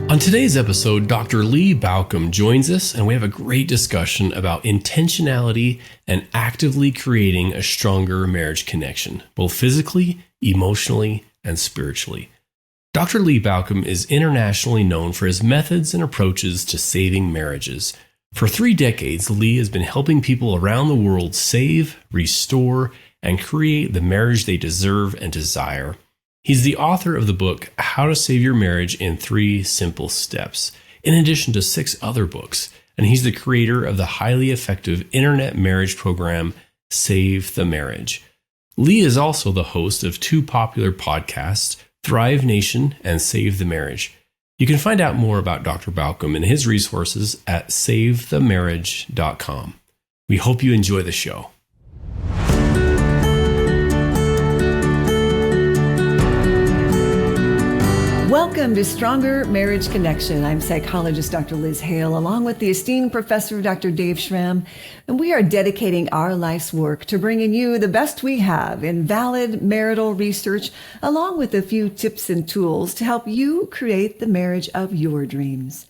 On today's episode, Dr. Lee Baucom joins us, and we have a great discussion about intentionality and actively creating a stronger marriage connection, both physically, emotionally, and spiritually. Dr. Lee Baucom is internationally known for his methods and approaches to saving marriages. For 3 decades, Lee has been helping people around the world save, restore, and create the marriage they deserve and desire. He's the author of the book, How to Save Your Marriage in 3 Simple Steps, in addition to 6 other books. And he's the creator of the highly effective internet marriage program, Save the Marriage. Lee is also the host of 2 popular podcasts, Thrive Nation and Save the Marriage. You can find out more about Dr. Baucom and his resources at savethemarriage.com. We hope you enjoy the show. Welcome to Stronger Marriage Connection. I'm psychologist Dr. Liz Hale, along with the esteemed professor Dr. Dave Schramm, and we are dedicating our life's work to bringing you the best we have in valid marital research, along with a few tips and tools to help you create the marriage of your dreams.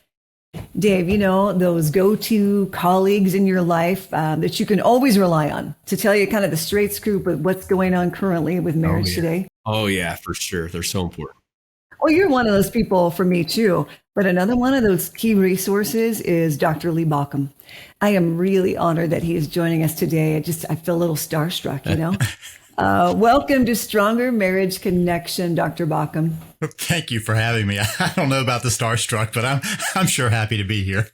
Dave, you know, those go-to colleagues in your life that you can always rely on to tell you kind of the straight scoop of what's going on currently with marriage today? Oh, yeah, for sure. They're so important. Well, you're one of those people for me too. But another one of those key resources is Dr. Lee Baucom. I am really honored that he is joining us today. I feel a little starstruck, you know. Welcome to Stronger Marriage Connection, Dr. Baucom. Thank you for having me. I don't know about the starstruck, but I'm sure happy to be here.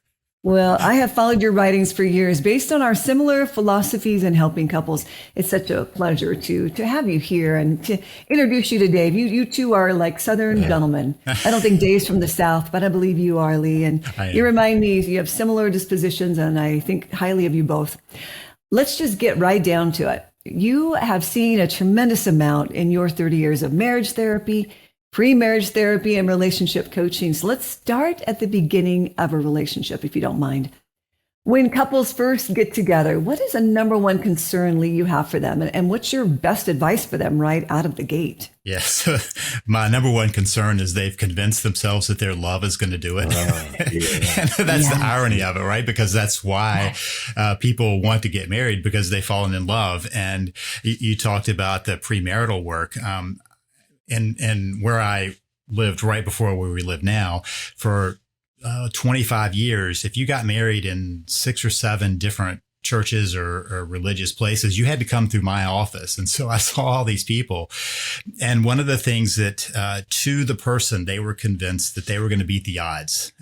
Well, I have followed your writings for years based on our similar philosophies in helping couples. It's such a pleasure to have you here and to introduce you to Dave. You two are like Southern gentlemen. I don't think Dave's from the South, but I believe you are, Lee. And you remind me you have similar dispositions, and I think highly of you both. Let's just get right down to it. You have seen a tremendous amount in your 30 years of marriage therapy, pre-marriage therapy, and relationship coaching. So let's start at the beginning of a relationship, if you don't mind. When couples first get together, what is the number one concern, Lee, you have for them? And what's your best advice for them right out of the gate? Yes. My number one concern is they've convinced themselves that their love is going to do it. And that's the irony of it, right? Because that's why people want to get married, because they've fallen in love. And you talked about the premarital work. And where I lived right before where we live now, for 25 years, if you got married in 6 or 7 different churches or religious places, you had to come through my office. And so I saw all these people. And one of the things that to the person, they were convinced that they were going to beat the odds.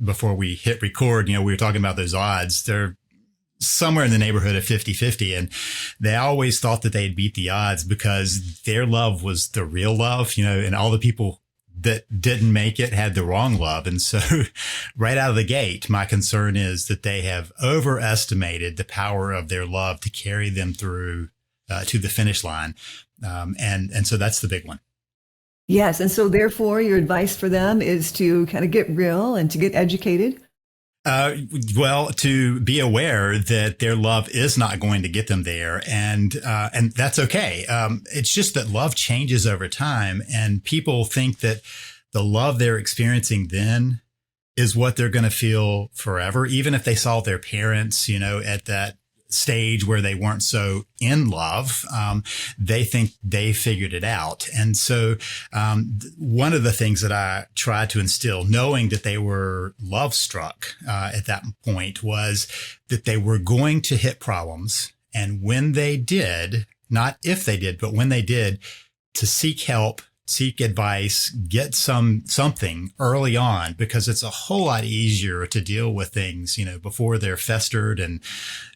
Before we hit record, we were talking about those odds. They're somewhere in the neighborhood of 50-50. And they always thought that they'd beat the odds because their love was the real love, and all the people that didn't make it had the wrong love. And so right out of the gate, my concern is that they have overestimated the power of their love to carry them through to the finish line. And so that's the big one. Yes. And so therefore, your advice for them is to kind of get real and to get educated. Well, to be aware that their love is not going to get them there. And that's okay. It's just that love changes over time, and people think that the love they're experiencing then is what they're going to feel forever. Even if they saw their parents, at that stage where they weren't so in love, they think they figured it out. And so one of the things that I tried to instill, knowing that they were love struck at that point, was that they were going to hit problems. And when they did, not if they did, but when they did, to seek help, seek advice, get something early on, because it's a whole lot easier to deal with things, before they're festered and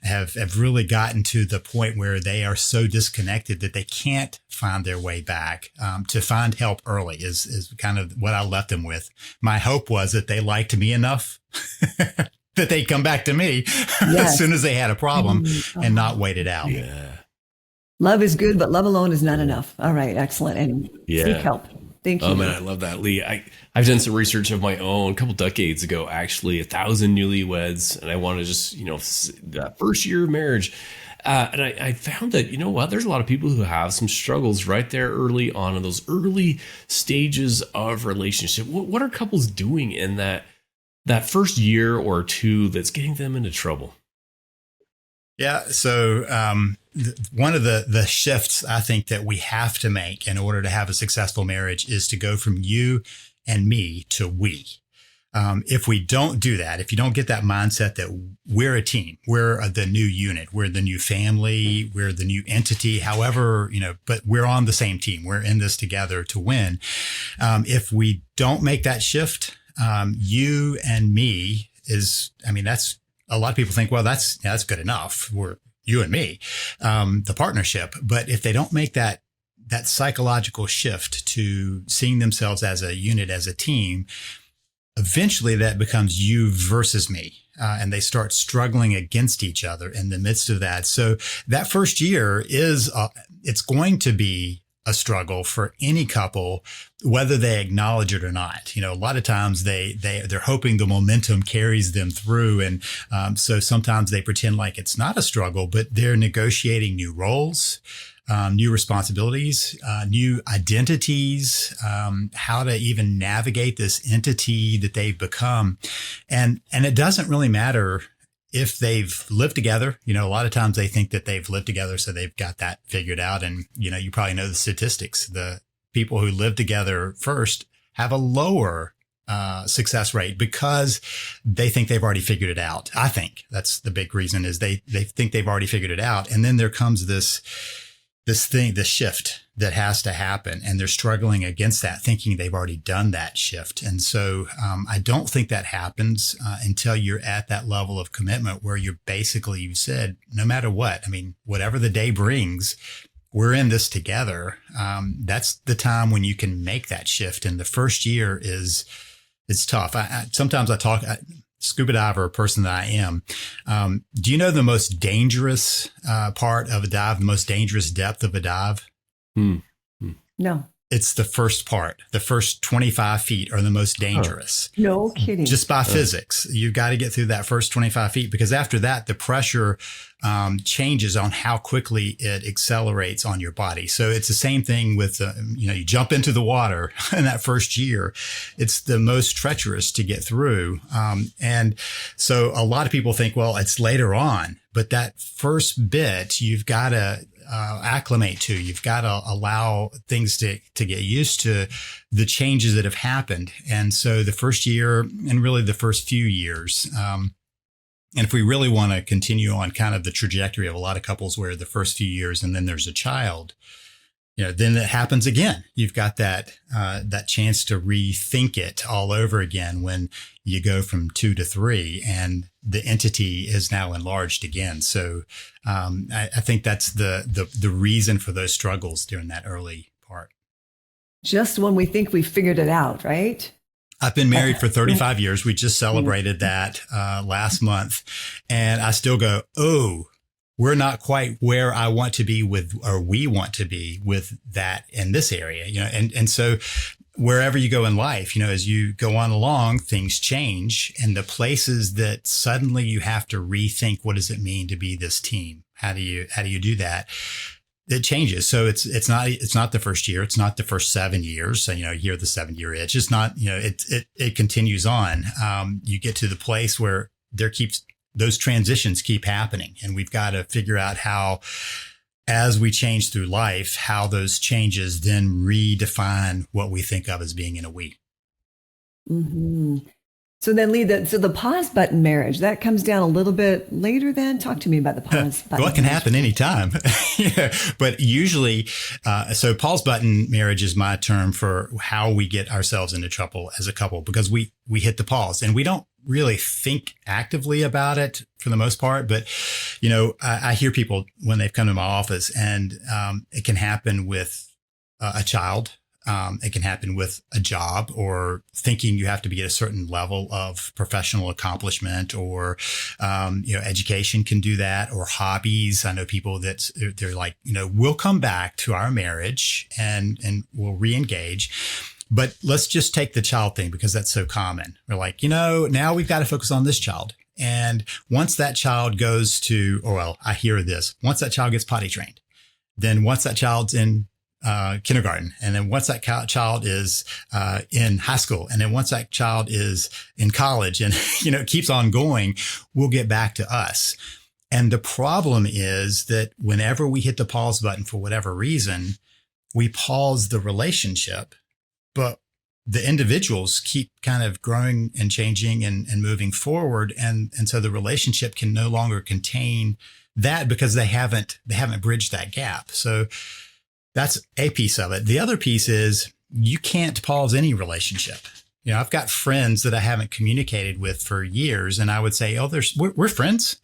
have really gotten to the point where they are so disconnected that they can't find their way back. To find help early is kind of what I left them with. My hope was that they liked me enough that they'd come back to me as soon as they had a problem and not wait it out. Yeah. Love is good, but love alone is not enough. All right. Excellent. And seek help. Thank you. Oh, man, I love that, Lee. I've done some research of my own a couple decades ago, actually, 1,000 newlyweds. And I want to just, that first year of marriage. And I found that, you know what, there's a lot of people who have some struggles right there early on in those early stages of relationship. What are couples doing in that first year or two that's getting them into trouble? Yeah. So one of the shifts I think that we have to make in order to have a successful marriage is to go from you and me to we. If we don't do that, if you don't get that mindset that we're a team, we're the new unit, we're the new family, we're the new entity, however, but we're on the same team. We're in this together to win. If we don't make that shift, you and me that's a lot of people think, well, that's good enough. We're you and me, the partnership. But if they don't make that psychological shift to seeing themselves as a unit, as a team, eventually that becomes you versus me. And they start struggling against each other in the midst of that. So that first year it's going to be a struggle for any couple, whether they acknowledge it or not. A lot of times they're hoping the momentum carries them through. And so sometimes they pretend like it's not a struggle, but they're negotiating new roles, new responsibilities, new identities, how to even navigate this entity that they've become. And it doesn't really matter if they've lived together. A lot of times they think that they've lived together, so they've got that figured out. And, you probably know the statistics. The people who live together first have a lower success rate because they think they've already figured it out. I think that's the big reason, is they think they've already figured it out. And then there comes this shift that has to happen, and they're struggling against that, thinking they've already done that shift. And so I don't think that happens until you're at that level of commitment where you're basically, you said, no matter what, whatever the day brings, we're in this together. That's the time when you can make that shift. And the first year it's tough. Sometimes I talk, scuba diver person that I am. Do you know the most dangerous part of a dive, the most dangerous depth of a dive? No. It's the first part. The first 25 feet are the most dangerous. No kidding. Just by physics. You've got to get through that first 25 feet, because after that, the pressure changes on how quickly it accelerates on your body. So it's the same thing with, you jump into the water in that first year. It's the most treacherous to get through. And so a lot of people think, well, it's later on. But that first bit, you've got to acclimate to. You've got to allow things to get used to the changes that have happened. And so the first year, and really the first few years, and if we really want to continue on kind of the trajectory of a lot of couples where the first few years and then there's a child, then it happens again. You've got that chance to rethink it all over again when you go from 2 to 3 and the entity is now enlarged again. So I think that's the reason for those struggles during that early part. Just when we think we figured it out, right? I've been married for 35 years. We just celebrated that last month. And I still go, oh, we're not quite where I want to be with, or we want to be with that in this area, and so wherever you go in life, as you go on along, things change, and the places that suddenly you have to rethink, what does it mean to be this team? How do you do that? It changes. So it's not the first year. It's not the first 7 years. So, you hear the 7-year itch. It's not, it continues on. You get to the place where those transitions keep happening, and we've got to figure out how, as we change through life, how those changes then redefine what we think of as being in a we. Mm-hmm. So then, Lee, the pause button marriage, that comes down a little bit later then? Talk to me about the pause button. Well, it can happen anytime. Yeah, but usually, so pause button marriage is my term for how we get ourselves into trouble as a couple, because we hit the pause and we don't really think actively about it for the most part. But, I hear people when they've come to my office, and it can happen with a child. It can happen with a job, or thinking you have to be at a certain level of professional accomplishment, or, education can do that, or hobbies. I know people that they're like, we'll come back to our marriage and we'll re-engage. But let's just take the child thing, because that's so common. We're like, now we've got to focus on this child. And once that child goes to, or well, I hear this, once that child gets potty trained, then once that child's in kindergarten, and then once that child is in high school, and then once that child is in college, and it keeps on going, we'll get back to us. And the problem is that whenever we hit the pause button for whatever reason, we pause the relationship, but the individuals keep kind of growing and changing and moving forward. And so the relationship can no longer contain that because they haven't bridged that gap. So that's a piece of it. The other piece is you can't pause any relationship. I've got friends that I haven't communicated with for years, and I would say, we're friends.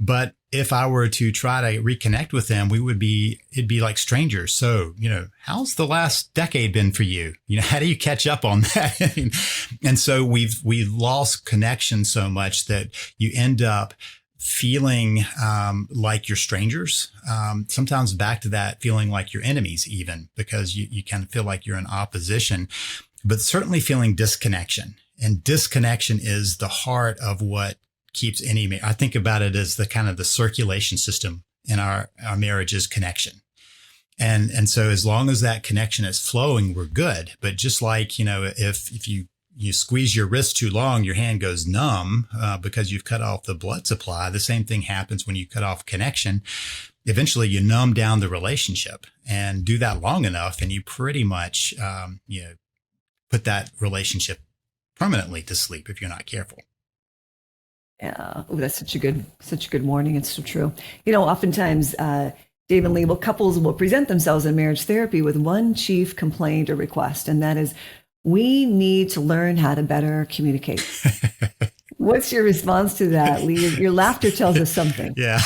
But if I were to try to reconnect with them, it'd be like strangers. So, how's the last decade been for you? How do you catch up on that? And so we've lost connection so much that you end up feeling like you're strangers. Sometimes back to that feeling like you're enemies, even because you kind of feel like you're in opposition, but certainly feeling disconnection. And disconnection is the heart of what keeps any, I think about it as the kind of the circulation system in our marriage is connection. And so as long as that connection is flowing, we're good. But just like, if you squeeze your wrist too long, your hand goes numb because you've cut off the blood supply. The same thing happens when you cut off connection. Eventually you numb down the relationship, and do that long enough, and you pretty much, put that relationship permanently to sleep if you're not careful. Yeah, that's such a good warning. It's so true. Oftentimes, Dave and Lee, couples will present themselves in marriage therapy with one chief complaint or request, and that is, we need to learn how to better communicate. What's your response to that, Lee? Your laughter tells us something. Yeah.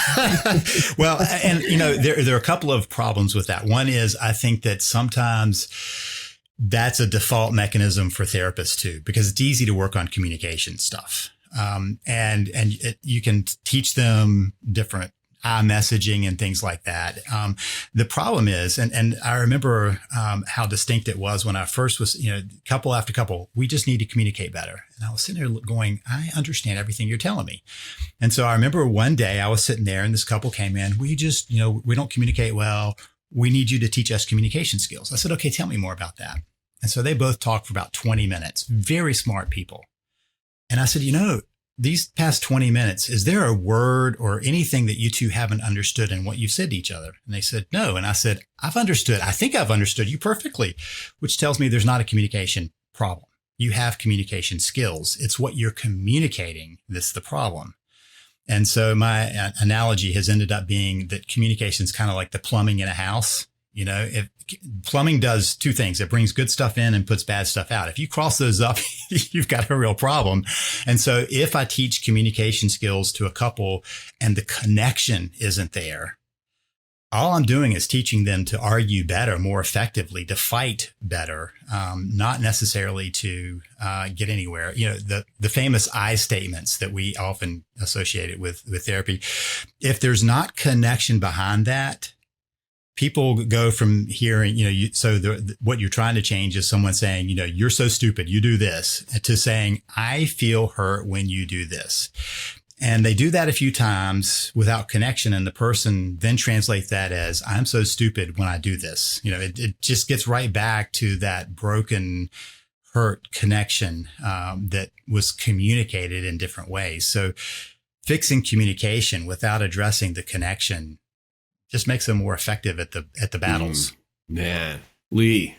Well, and there are a couple of problems with that. One is I think that sometimes that's a default mechanism for therapists too, because it's easy to work on communication stuff. You can teach them different messaging and things like that. The problem is, and I remember how distinct it was when I first was, couple after couple, we just need to communicate better. And I was sitting there going, I understand everything you're telling me. And so I remember one day I was sitting there and this couple came in, we just, we don't communicate well. We need you to teach us communication skills. I said, okay, tell me more about that. And so they both talked for about 20 minutes, very smart people. And I said, these past 20 minutes, is there a word or anything that you two haven't understood in what you've said to each other? And they said, no. And I said, I think I've understood you perfectly, which tells me there's not a communication problem. You have communication skills. It's what you're communicating that's the problem. And so my analogy has ended up being that communication is kind of like the plumbing in a house. If plumbing does two things, it brings good stuff in and puts bad stuff out. If you cross those up, you've got a real problem. And so if I teach communication skills to a couple and the connection isn't there, all I'm doing is teaching them to argue better, more effectively, to fight better, not necessarily to get anywhere. The famous I statements that we often associate it with therapy. If there's not connection behind that, people go from hearing, what you're trying to change is someone saying, you're so stupid, you do this, to saying, I feel hurt when you do this. And they do that a few times without connection. And the person then translates that as, I'm so stupid when I do this. It just gets right back to that broken, hurt connection that was communicated in different ways. So fixing communication without addressing the connection just makes them more effective at the battles. Man, Lee,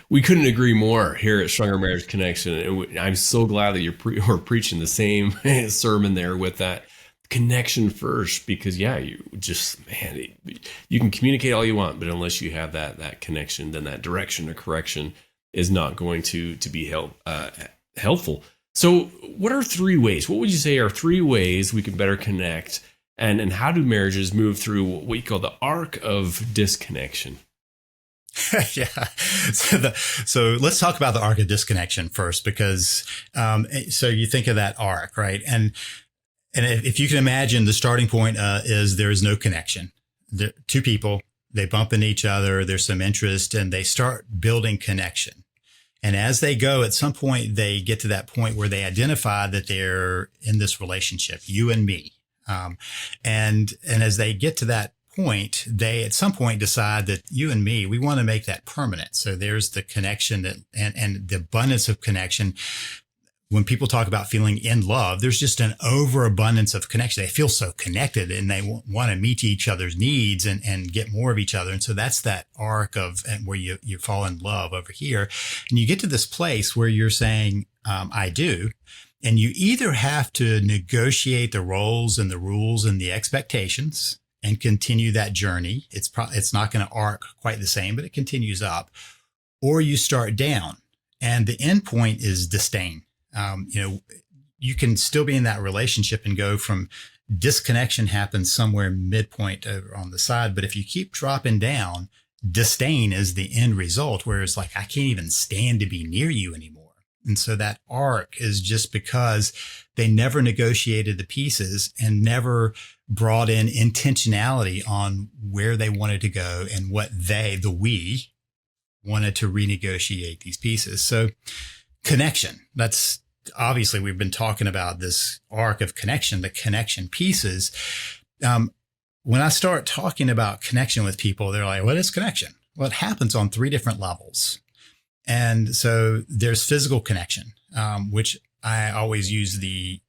we couldn't agree more here at Stronger Marriage Connection. And I'm so glad that you're preaching the same sermon there with that connection first, because you can communicate all you want, but unless you have that connection, then that direction or correction is not going to be helpful. So what are 3 ways? What would you say are 3 ways we can better connect? And how do marriages move through what you call the arc of disconnection? Yeah. So let's talk about the arc of disconnection first, because so you think of that arc, right? And if you can imagine, the starting point is there is no connection. Two people, they bump into each other, there's some interest, and they start building connection. And as they go, at some point, they get to that point where they identify that they're in this relationship, you and me. And as they get to that point, they at some point decide that you and me, we want to make that permanent. So there's the connection that, and the abundance of connection. When people talk about feeling in love, there's just an overabundance of connection. They feel so connected and they want to meet each other's needs and get more of each other. And so that's that arc of and where you fall in love over here. And you get to this place where you're saying, I do. And you either have to negotiate the roles and the rules and the expectations and continue that journey. It's not going to arc quite the same, but it continues up, or you start down. And the end point is disdain. You can still be in that relationship and go from disconnection happens somewhere midpoint on the side. But if you keep dropping down, disdain is the end result, where it's like, I can't even stand to be near you anymore. And so that arc is just because they never negotiated the pieces and never brought in intentionality on where they wanted to go and what we wanted to renegotiate these pieces. So connection, that's obviously we've been talking about this arc of connection, the connection pieces. When I start talking about connection with people, they're like, what is connection? Well, it happens on 3 different levels. And so there's physical connection, which I always use the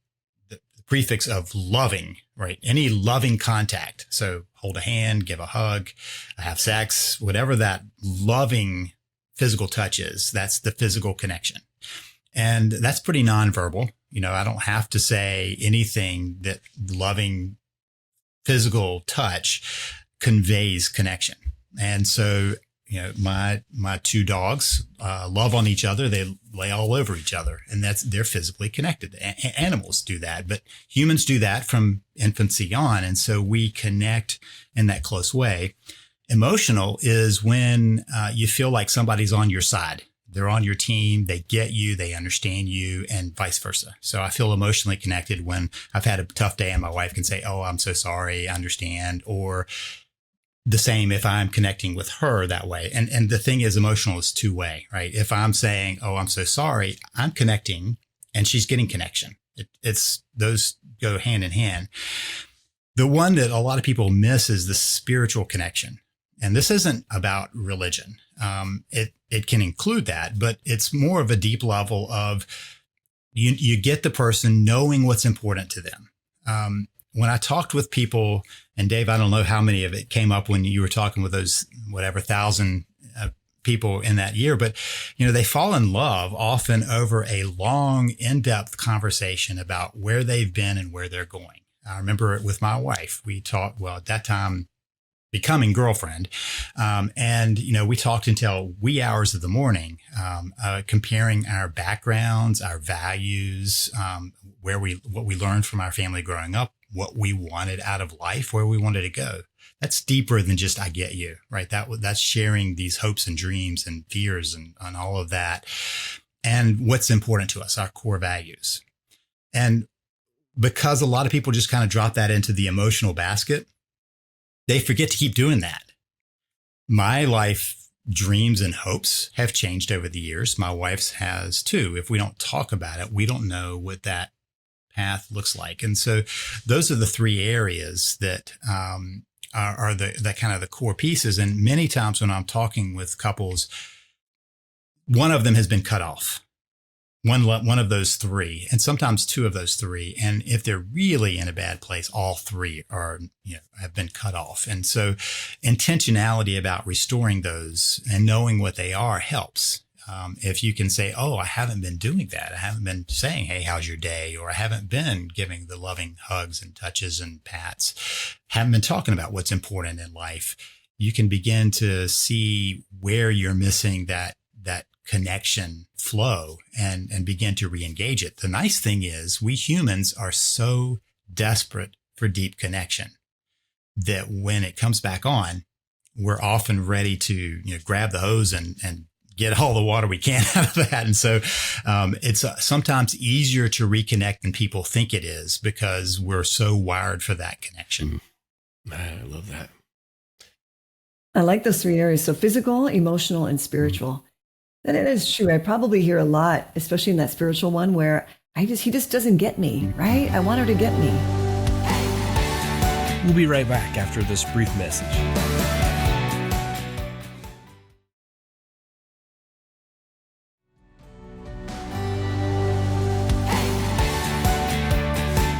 prefix of loving, right? Any loving contact. So hold a hand, give a hug, have sex, whatever that loving physical touch is, that's the physical connection. And that's pretty nonverbal. I don't have to say anything that loving physical touch conveys connection. And so, my 2 dogs love on each other. They lay all over each other, and they're physically connected. Animals do that, but humans do that from infancy on. And so we connect in that close way. Emotional is when you feel like somebody's on your side. They're on your team. They get you. They understand you, and vice versa. So I feel emotionally connected when I've had a tough day and my wife can say, oh, I'm so sorry. I understand. Or the same if I'm connecting with her that way. And the thing is, emotional is 2-way, right? If I'm saying, oh, I'm so sorry, I'm connecting and she's getting connection. It's those go hand in hand. The one that a lot of people miss is the spiritual connection. And this isn't about religion. It can include that, but it's more of a deep level of you get the person knowing what's important to them. When I talked with people, and Dave, I don't know how many of it came up when you were talking with those, 1,000 people in that year, but, they fall in love often over a long, in-depth conversation about where they've been and where they're going. I remember with my wife, we talked, at that time, becoming girlfriend. And we talked until wee hours of the morning, comparing our backgrounds, our values, what we learned from our family growing up, what we wanted out of life, where we wanted to go. That's deeper than just, I get you, right? That's sharing these hopes and dreams and fears and all of that. And what's important to us, our core values. And because a lot of people just kind of drop that into the emotional basket, they forget to keep doing that. My life dreams and hopes have changed over the years. My wife's has too. If we don't talk about it, we don't know what that path looks like. And so those are the 3 areas that are the kind of the core pieces. And many times when I'm talking with couples, one of them has been cut off. One of those 3, and sometimes 2 of those 3. And if they're really in a bad place, all 3 are, have been cut off. And so intentionality about restoring those and knowing what they are helps. If you can say, oh, I haven't been doing that. I haven't been saying, hey, how's your day? Or I haven't been giving the loving hugs and touches and pats. Haven't been talking about what's important in life. You can begin to see where you're missing that connection flow and begin to re-engage it. The nice thing is we humans are so desperate for deep connection that when it comes back on, we're often ready to grab the hose and get all the water we can out of that. And so it's sometimes easier to reconnect than people think it is because we're so wired for that connection. Man, I love that. I like those 3 areas. So physical, emotional, and spiritual. And it is true. I probably hear a lot, especially in that spiritual one, where he just doesn't get me, right? I want her to get me. We'll be right back after this brief message.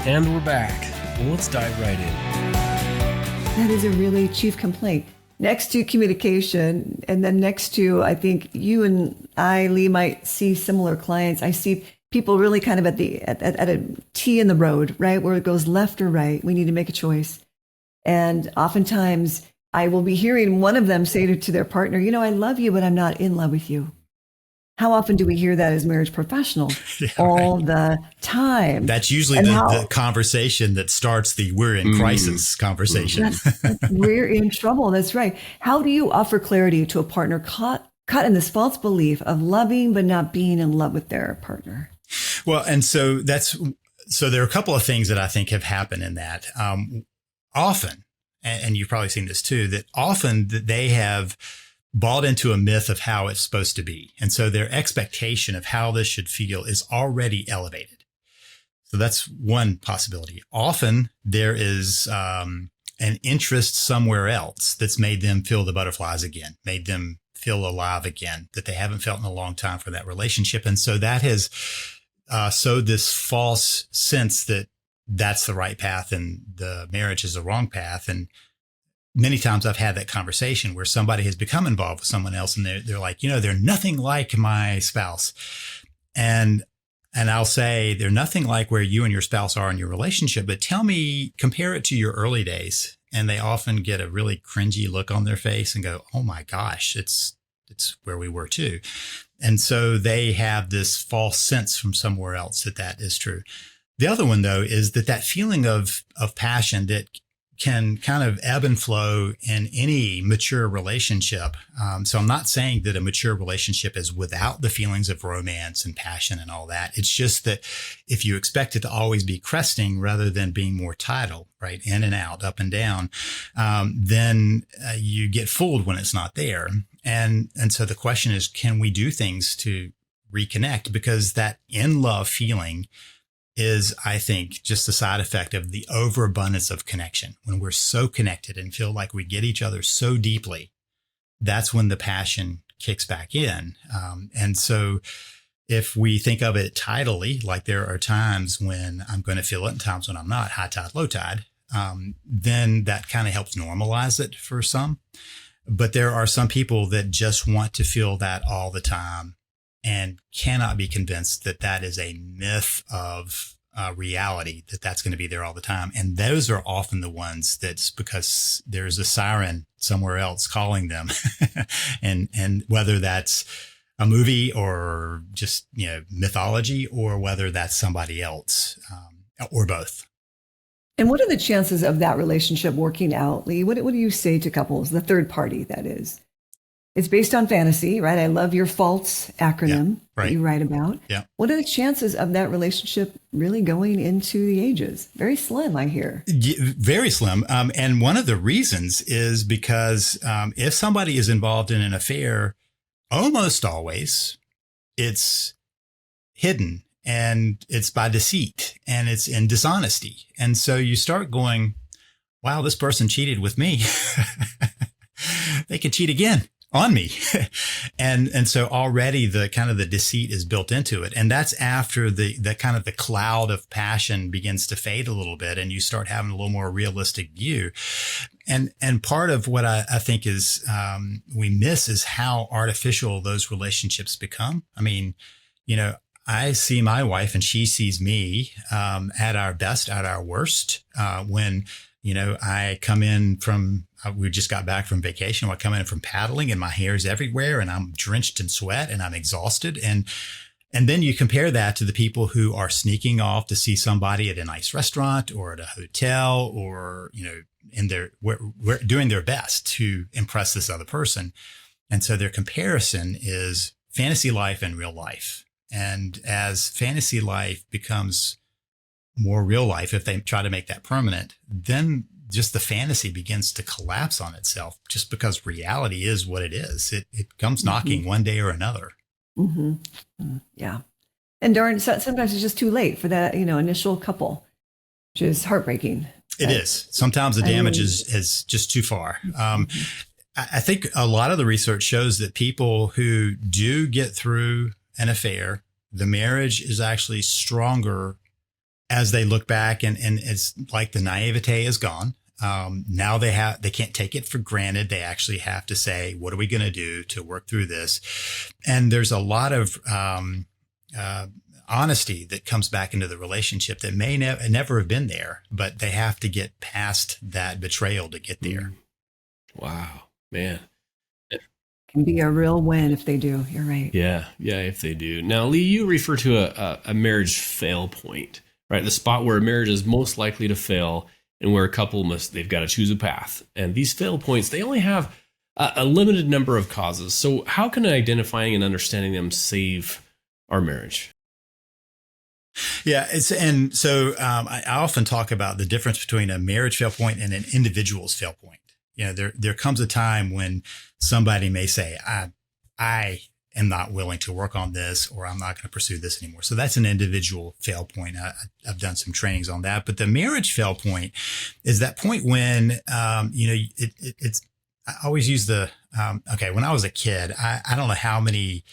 And we're back. Well, let's dive right in. That is a really chief complaint. Next to communication, and then next to, I think you and I, Lee, might see similar clients. I see people really kind of at a T in the road, right? Where it goes left or right. We need to make a choice. And oftentimes I will be hearing one of them say to their partner, I love you, but I'm not in love with you. How often do we hear that as marriage professionals? All the time. That's usually the conversation that starts the we're in crisis conversation. We're in trouble. That's right. How do you offer clarity to a partner caught in this false belief of loving but not being in love with their partner? Well, and so there are a couple of things that I think have happened in that. Often, and you've probably seen this too, that often they have bought into a myth of how it's supposed to be. And so their expectation of how this should feel is already elevated. So that's one possibility. Often there is an interest somewhere else that's made them feel the butterflies again, made them feel alive again, that they haven't felt in a long time for that relationship. And so that has sowed this false sense that that's the right path and the marriage is the wrong path. And many times I've had that conversation where somebody has become involved with someone else and they're like, they're nothing like my spouse. And I'll say they're nothing like where you and your spouse are in your relationship, but compare it to your early days. And they often get a really cringy look on their face and go, oh my gosh, it's where we were too. And so they have this false sense from somewhere else that is true. The other one though, is that feeling of passion that can kind of ebb and flow in any mature relationship. So I'm not saying that a mature relationship is without the feelings of romance and passion and all that. It's just that if you expect it to always be cresting rather than being more tidal, right, in and out, up and down, then you get fooled when it's not there. And so the question is, can we do things to reconnect? Because that in love feeling is, I think, just a side effect of the overabundance of connection. When we're so connected and feel like we get each other so deeply, that's when the passion kicks back in. And so if we think of it tidally, like there are times when I'm going to feel it and times when I'm not, high tide, low tide, then that kind of helps normalize it for some. But there are some people that just want to feel that all the time and cannot be convinced that that is a myth of reality, that's going to be there all the time. And those are often the ones that's because there's a siren somewhere else calling them. and whether that's a movie or just, mythology, or whether that's somebody else, or both. And what are the chances of that relationship working out, Lee? What do you say to couples, the third party, that is? It's based on fantasy, right? I love your false acronym that you write about. Yeah. What are the chances of that relationship really going into the ages? Very slim, I hear. Very slim. And one of the reasons is because if somebody is involved in an affair, almost always it's hidden and it's by deceit and it's in dishonesty. And so you start going, wow, this person cheated with me. They could cheat again on me. and so already the kind of the deceit is built into it. And that's after the kind of the cloud of passion begins to fade a little bit and you start having a little more realistic view. And part of what I think is, we miss is how artificial those relationships become. I mean, I see my wife and she sees me, at our best, at our worst, when, I come in we just got back from vacation. I come in from paddling and my hair's everywhere and I'm drenched in sweat and I'm exhausted. And then you compare that to the people who are sneaking off to see somebody at a nice restaurant or at a hotel or, we're doing their best to impress this other person. And so their comparison is fantasy life and real life. And as fantasy life becomes more real life, if they try to make that permanent, then just the fantasy begins to collapse on itself just because reality is what it is. It comes knocking one day or another. Yeah. And darn, sometimes it's just too late for that, initial couple, which is heartbreaking. It is. Sometimes the damage is just too far. I think a lot of the research shows that people who do get through an affair, the marriage is actually stronger as they look back, and it's like the naivete is gone. Now they can't take it for granted. They actually have to say, what are we going to do to work through this? And there's a lot of honesty that comes back into the relationship that may never have been there, but they have to get past that betrayal to get there. Wow, man. Can be a real win if they do. You're right. Yeah, if they do. Now, Lee, you refer to a marriage fail point, right? The spot where a marriage is most likely to fail and where a couple they've got to choose a path. And these fail points, they only have a limited number of causes. So how can identifying and understanding them save our marriage? Yeah, I often talk about the difference between a marriage fail point and an individual's fail point. There comes a time when somebody may say, I am not willing to work on this, or I'm not going to pursue this anymore. So that's an individual fail point. I've done some trainings on that. But the marriage fail point is that point when, it's, I always use when I was a kid, I don't know how many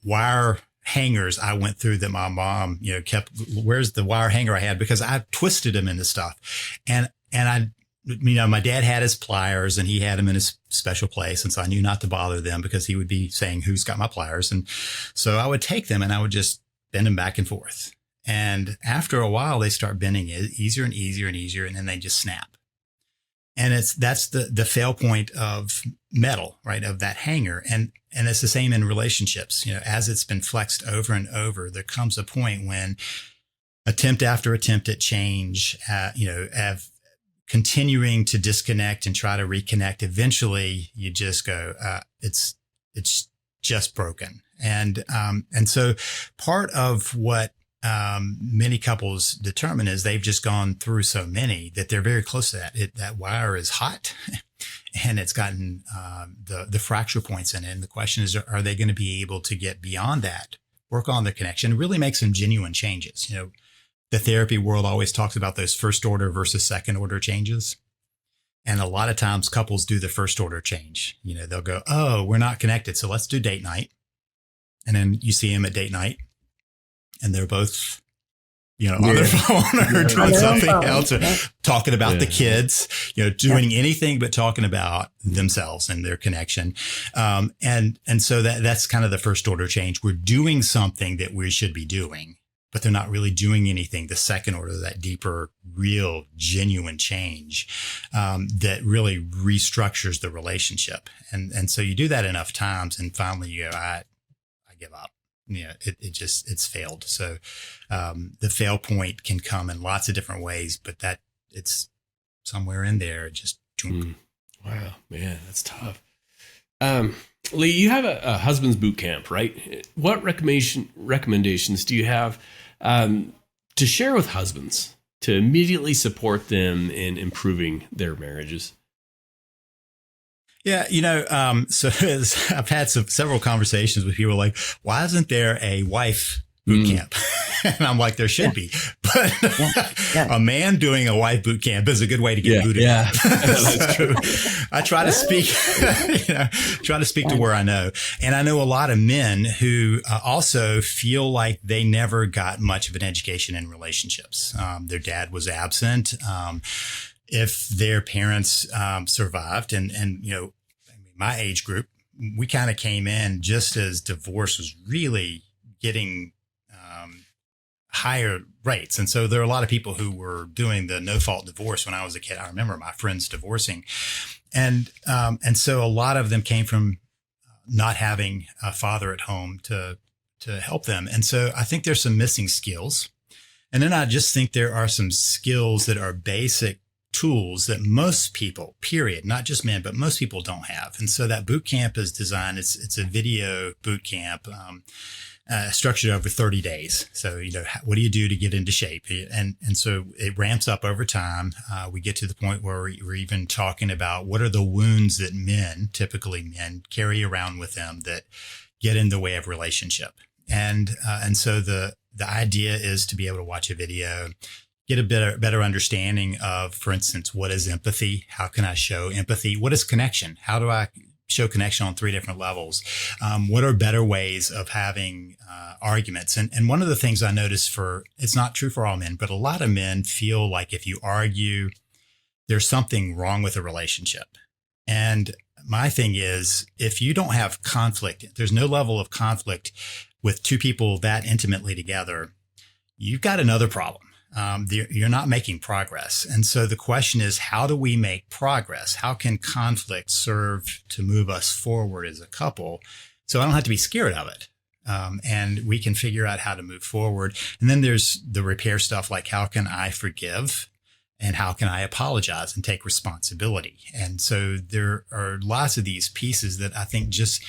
wire hangers I went through that my mom, kept, where's the wire hanger I had? Because I twisted them into stuff. And my dad had his pliers and he had them in his special place. And so I knew not to bother them because he would be saying, who's got my pliers? And so I would take them and I would just bend them back and forth. And after a while, they start bending easier and easier and easier. And then they just snap. And that's the fail point of metal, right? Of that hanger. And it's the same in relationships. As it's been flexed over and over, there comes a point when attempt after attempt at change, continuing to disconnect and try to reconnect, eventually you just go, it's just broken. And so part of what many couples determine is they've just gone through so many that they're very close to that. That wire is hot and it's gotten the fracture points in it. And the question is, are they going to be able to get beyond that, work on the connection, really make some genuine changes? The therapy world always talks about those first order versus second order changes. And a lot of times couples do the first order change. They'll go, oh, we're not connected, so let's do date night. And then you see them at date night and they're both, on their phone or doing something else, or talking about the kids, doing anything but talking about themselves and their connection. And so that's kind of the first order change. We're doing something that we should be doing, but they're not really doing anything. The second order, that deeper, real, genuine change that really restructures the relationship. And so you do that enough times and finally you go, I give up. It's failed. So the fail point can come in lots of different ways, but that it's somewhere in there. Wow, man, that's tough. Lee, you have a husband's boot camp, right? What recommendations do you have to share with husbands to immediately support them in improving their marriages? Yeah, so I've had several conversations with people like, why isn't there a wife boot camp? And I'm like, there should be, but a man doing a wife boot camp is a good way to get booted. Yeah, that's true. I try to speak, to where I know. And I know a lot of men who also feel like they never got much of an education in relationships. Their dad was absent. If their parents survived and my age group, we kind of came in just as divorce was really getting higher rates. And so there are a lot of people who were doing the no-fault divorce when I was a kid. I remember my friends divorcing. And so a lot of them came from not having a father at home to help them. And so I think there's some missing skills. And then I just think there are some skills that are basic tools that most people, period, not just men, but most people don't have. And so that boot camp is designed, it's a video boot camp, structured over 30 days. So, what do you do to get into shape? And so it ramps up over time. We get to the point where we're even talking about what are the wounds that typically men carry around with them that get in the way of relationship. And so the idea is to be able to watch a video, get a better understanding of, for instance, what is empathy? How can I show empathy? What is connection? How do I show connection on 3 different levels? What are better ways of having arguments? And one of the things I noticed it's not true for all men, but a lot of men feel like if you argue, there's something wrong with a relationship. And my thing is, if you don't have conflict, there's no level of conflict with 2 people that intimately together, you've got another problem. You're not making progress. And so the question is, how do we make progress? How can conflict serve to move us forward as a couple? So I don't have to be scared of it. And we can figure out how to move forward. And then there's the repair stuff, like how can I forgive and how can I apologize and take responsibility? And so there are lots of these pieces that I think just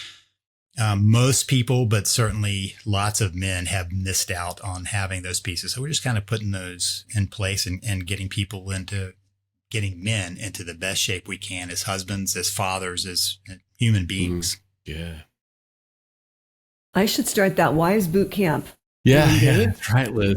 most people, but certainly lots of men, have missed out on having those pieces. So we're just kind of putting those in place and getting men into the best shape we can as husbands, as fathers, as human beings. Yeah. I should start that Wives boot camp. Yeah. Right, Liz.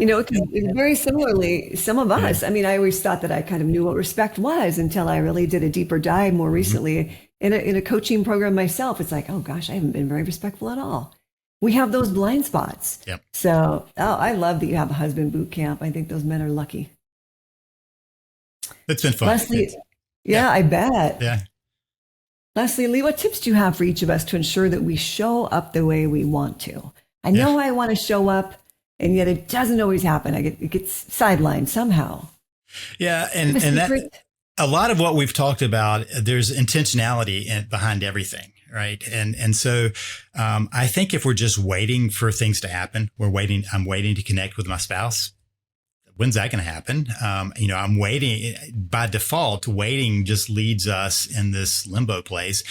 Very similarly, some of us, I mean, I always thought that I kind of knew what respect was until I really did a deeper dive more recently in a coaching program myself. It's like, oh gosh, I haven't been very respectful at all. We have those blind spots. Yep. So, I love that you have a husband boot camp. I think those men are lucky. It's been fun. Leslie, I bet. Yeah. Leslie, Lee, what tips do you have for each of us to ensure that we show up the way we want to? I know I want to show up, and yet it doesn't always happen. It gets sidelined somehow. Yeah, and that a lot of what we've talked about, there's intentionality behind everything, right? And so I think if we're just waiting for things to happen, I'm waiting to connect with my spouse. When's that going to happen? I'm waiting. By default, waiting just leads us in this limbo place.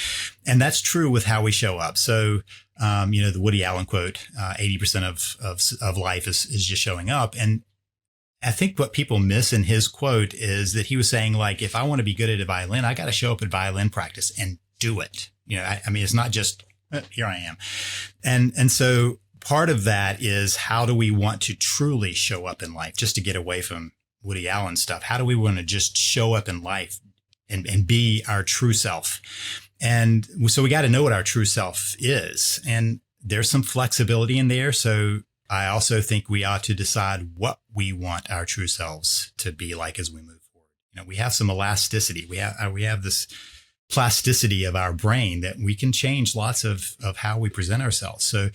And that's true with how we show up. So, the Woody Allen quote, 80% of life is just showing up. And I think what people miss in his quote is that he was saying, like, if I want to be good at a violin, I got to show up at violin practice and do it. It's not just here I am. And so part of that is, how do we want to truly show up in life? Just to get away from Woody Allen stuff, how do we want to just show up in life and be our true self? And so we got to know what our true self is. And there's some flexibility in there. So I also think we ought to decide what we want our true selves to be like as we move forward. We have some elasticity. We have this plasticity of our brain that we can change lots of how we present ourselves. So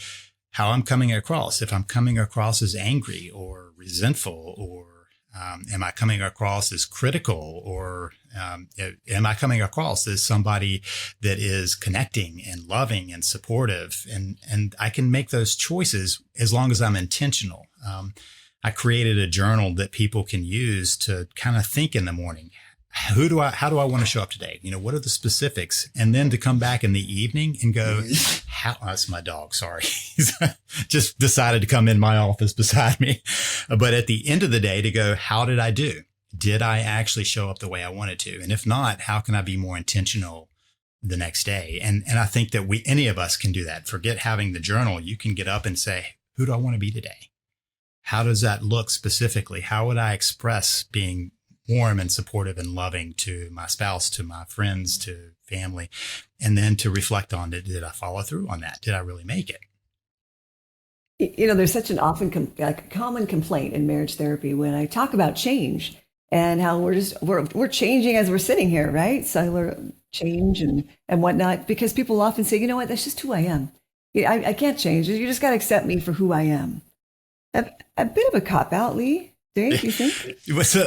how I'm coming across, if I'm coming across as angry or resentful, or am I coming across as critical, or am I coming across as somebody that is connecting and loving and supportive? And I can make those choices as long as I'm intentional. I created a journal that people can use to kind of think in the morning. How do I want to show up today? What are the specifics? And then to come back in the evening and go, that's my dog. Sorry. He's just decided to come in my office beside me. But at the end of the day, to go, how did I do? Did I actually show up the way I wanted to? And if not, how can I be more intentional the next day? And I think that any of us can do that. Forget having the journal. You can get up and say, who do I want to be today? How does that look specifically? How would I express being warm and supportive and loving to my spouse, to my friends, to family? And then to reflect on it. Did I follow through on that? Did I really make it? There's such an common complaint in marriage therapy when I talk about change and how we're changing as we're sitting here, right? Cellular change and whatnot, because people often say, you know what, that's just who I am. I can't change. You just got to accept me for who I am. A bit of a cop-out, Lee. Dave, you think? So,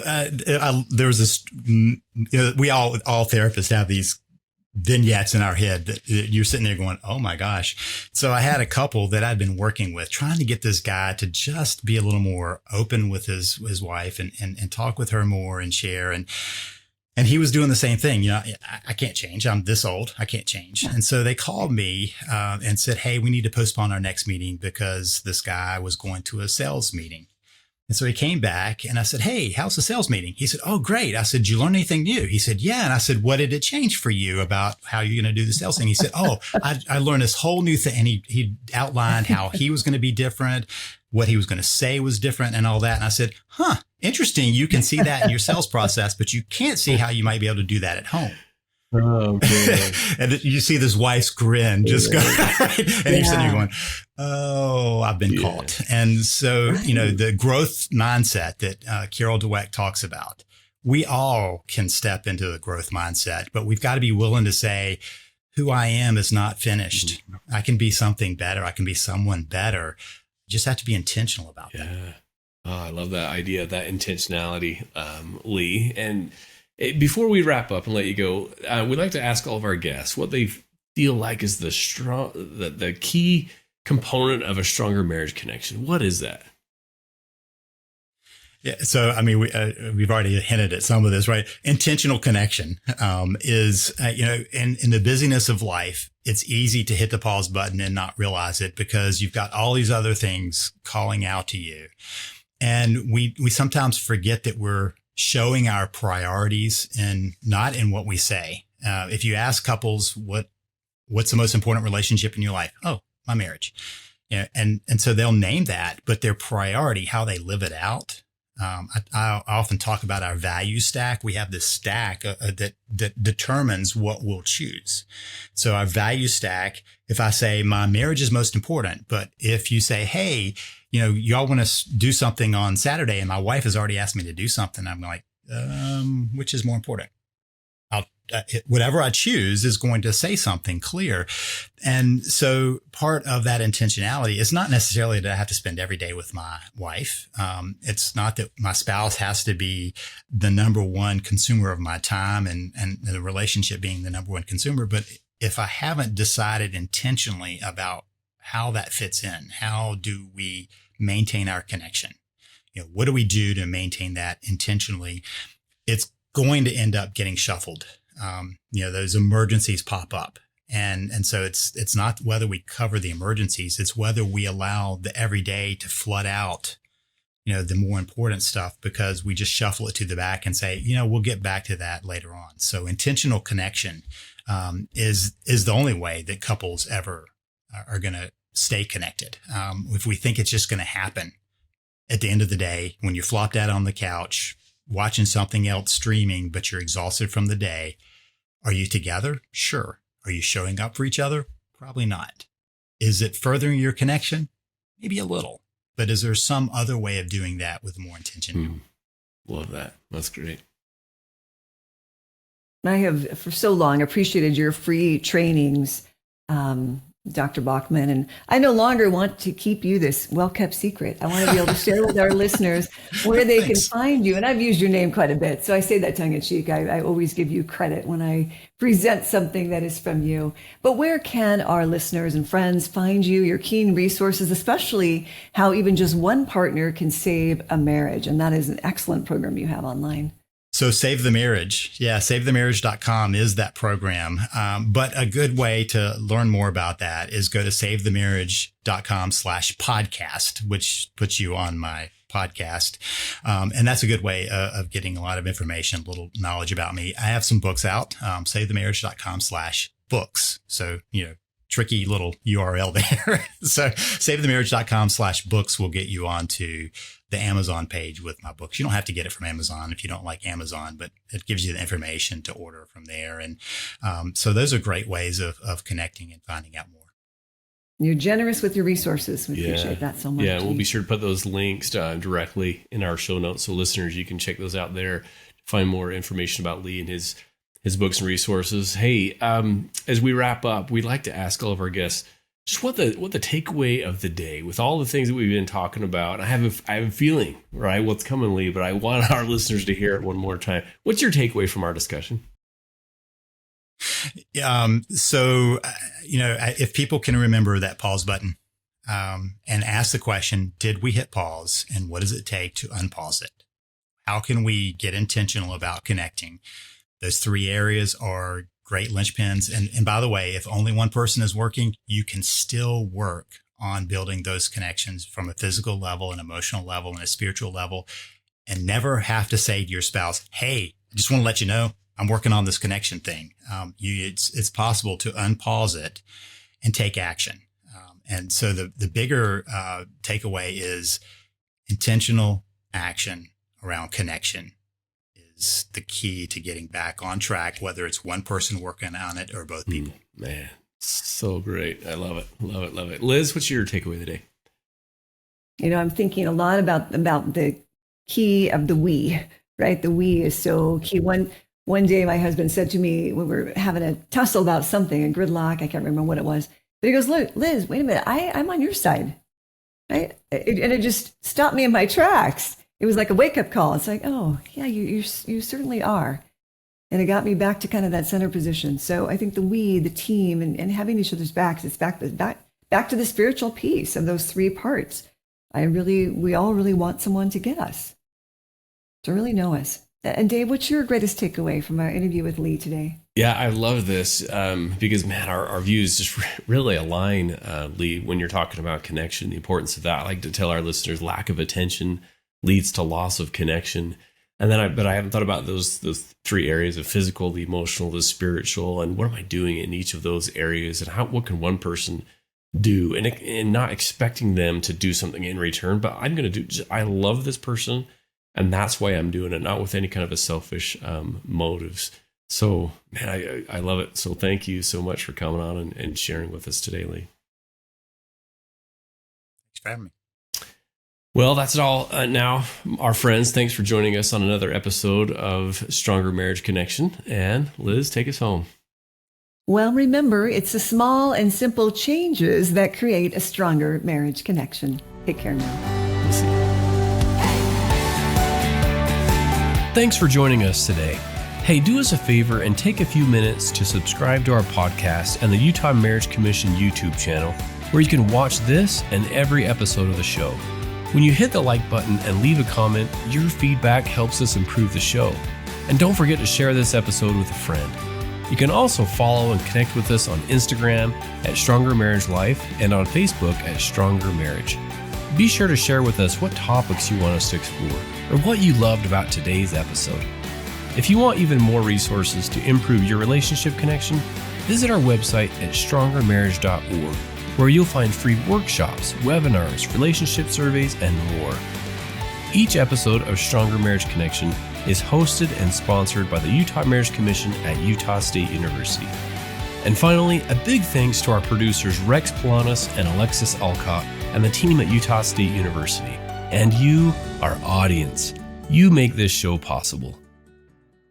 there was this, we all therapists have these vignettes in our head that you're sitting there going, oh my gosh. So I had a couple that I'd been working with, trying to get this guy to just be a little more open with his wife and talk with her more and share. And he was doing the same thing. I can't change. I'm this old. I can't change. And so they called me and said, hey, we need to postpone our next meeting because this guy was going to a sales meeting. And so he came back and I said, hey, how's the sales meeting? He said, oh, great. I said, did you learn anything new? He said, yeah. And I said, what did it change for you about how you're going to do the sales thing? He said, oh, I learned this whole new thing. And he outlined how he was going to be different, what he was going to say was different and all that. And I said, interesting. You can see that in your sales process, but you can't see how you might be able to do that at home. Oh, man. And you see this wife's grin just go, right? And you're sitting there going, oh, I've been caught. And so, the growth mindset that Carol Dweck talks about, we all can step into the growth mindset, but we've got to be willing to say, who I am is not finished. I can be something better. I can be someone better. You just have to be intentional about that. Oh, I love that idea, that intentionality, Lee. And before we wrap up and let you go, we'd like to ask all of our guests what they feel like is the key component of a stronger marriage connection. What is that? Yeah. So, I mean, we've already hinted at some of this, right? Intentional connection, is, in the busyness of life, it's easy to hit the pause button and not realize it because you've got all these other things calling out to you. And we sometimes forget that we're showing our priorities and not in what we say. If you ask couples, what's the most important relationship in your life? Oh, my marriage. And so they'll name that, but their priority, how they live it out. I often talk about our value stack. We have this stack that determines what we'll choose. So our value stack, if I say my marriage is most important, but if you say, hey, y'all want to do something on Saturday and my wife has already asked me to do something, I'm like, which is more important? Whatever I choose is going to say something clear. And so part of that intentionality is not necessarily that I have to spend every day with my wife. It's not that my spouse has to be the number one consumer of my time and the relationship being the number one consumer. But if I haven't decided intentionally about how that fits in, how do we maintain our connection? What do we do to maintain that intentionally? It's going to end up getting shuffled. Those emergencies pop up. And so it's not whether we cover the emergencies, it's whether we allow the everyday to flood out, the more important stuff because we just shuffle it to the back and say, we'll get back to that later on. So intentional connection, is the only way that couples ever are going to stay connected. If we think it's just going to happen at the end of the day, when you're flopped out on the couch, watching something else streaming, but you're exhausted from the day. Are you together? Sure. Are you showing up for each other? Probably not. Is it furthering your connection? Maybe a little. But is there some other way of doing that with more intention? Love that. That's great. I have for so long appreciated your free trainings, Dr. Baucom, and I no longer want to keep you this well-kept secret. I want to be able to share with our listeners where they can find you. And I've used your name quite a bit, so I say that tongue-in-cheek. I always give you credit when I present something that is from you. But where can our listeners and friends find you, your keen resources, especially how even just one partner can save a marriage? And that is an excellent program you have online. So Save the Marriage. Yeah, SaveTheMarriage.com is that program. But a good way to learn more about that is go to SaveTheMarriage.com/podcast, which puts you on my podcast. And that's a good way of getting a lot of information, a little knowledge about me. I have some books out, SaveTheMarriage.com/books. So, tricky little URL there. So SaveTheMarriage.com/books will get you onto the Amazon page with my books. You don't have to get it from Amazon if you don't like Amazon, but it gives you the information to order from there. And so those are great ways of connecting and finding out more. You're generous with your resources. We appreciate that so much. Yeah, we'll be sure to put those links directly in our show notes. So listeners, you can check those out there to find more information about Lee and his books and resources. Hey, as we wrap up, we'd like to ask all of our guests just what the takeaway of the day with all the things that we've been talking about. I have a feeling, right, what's coming, Lee, but I want our listeners to hear it one more time. What's your takeaway from our discussion? If people can remember that pause button and ask the question, did we hit pause, and what does it take to unpause it? How can we get intentional about connecting? Those three areas are great linchpins. And by the way, if only one person is working, you can still work on building those connections from a physical level, an emotional level, and a spiritual level, and never have to say to your spouse, hey, I just want to let you know, I'm working on this connection thing. It's possible to unpause it and take action. And so the bigger takeaway is intentional action around connection is the key to getting back on track, whether it's one person working on it or both people. Man, so great. I love it. Love it. Love it. Liz, what's your takeaway today? I'm thinking a lot about the key of the we, right? The we is so key. One day my husband said to me, when we were having a tussle about something, a gridlock, I can't remember what it was, but he goes, look, Liz, wait a minute, I'm on your side, right? And it just stopped me in my tracks. It was like a wake-up call. It's like, oh, yeah, you certainly are. And it got me back to kind of that center position. So I think the team, and having each other's backs, it's back to the spiritual piece of those three parts. We all really want someone to get us, to really know us. And Dave, what's your greatest takeaway from our interview with Lee today? Yeah, I love this because, man, our views just really align, Lee, when you're talking about connection, the importance of that. I like to tell our listeners lack of attention leads to loss of connection. And then but I haven't thought about those three areas of physical, the emotional, the spiritual, and what am I doing in each of those areas, and what can one person do, and not expecting them to do something in return, but I'm going to do. I love this person, and that's why I'm doing it, not with any kind of a selfish motives. So, man, I love it. So thank you so much for coming on and sharing with us today, Lee. Thanks for having me. Well, that's it all now, our friends. Thanks for joining us on another episode of Stronger Marriage Connection. And Liz, take us home. Well, remember, it's the small and simple changes that create a stronger marriage connection. Take care now. We'll see you. Thanks for joining us today. Hey, do us a favor and take a few minutes to subscribe to our podcast and the Utah Marriage Commission YouTube channel, where you can watch this and every episode of the show. When you hit the like button and leave a comment, your feedback helps us improve the show. And don't forget to share this episode with a friend. You can also follow and connect with us on Instagram at Stronger Marriage Life and on Facebook at Stronger Marriage. Be sure to share with us what topics you want us to explore or what you loved about today's episode. If you want even more resources to improve your relationship connection, visit our website at strongermarriage.org, where you'll find free workshops, webinars, relationship surveys, and more. Each episode of Stronger Marriage Connection is hosted and sponsored by the Utah Marriage Commission at Utah State University. And finally, a big thanks to our producers Rex Polanis and Alexis Alcott and the team at Utah State University. And you, our audience, you make this show possible.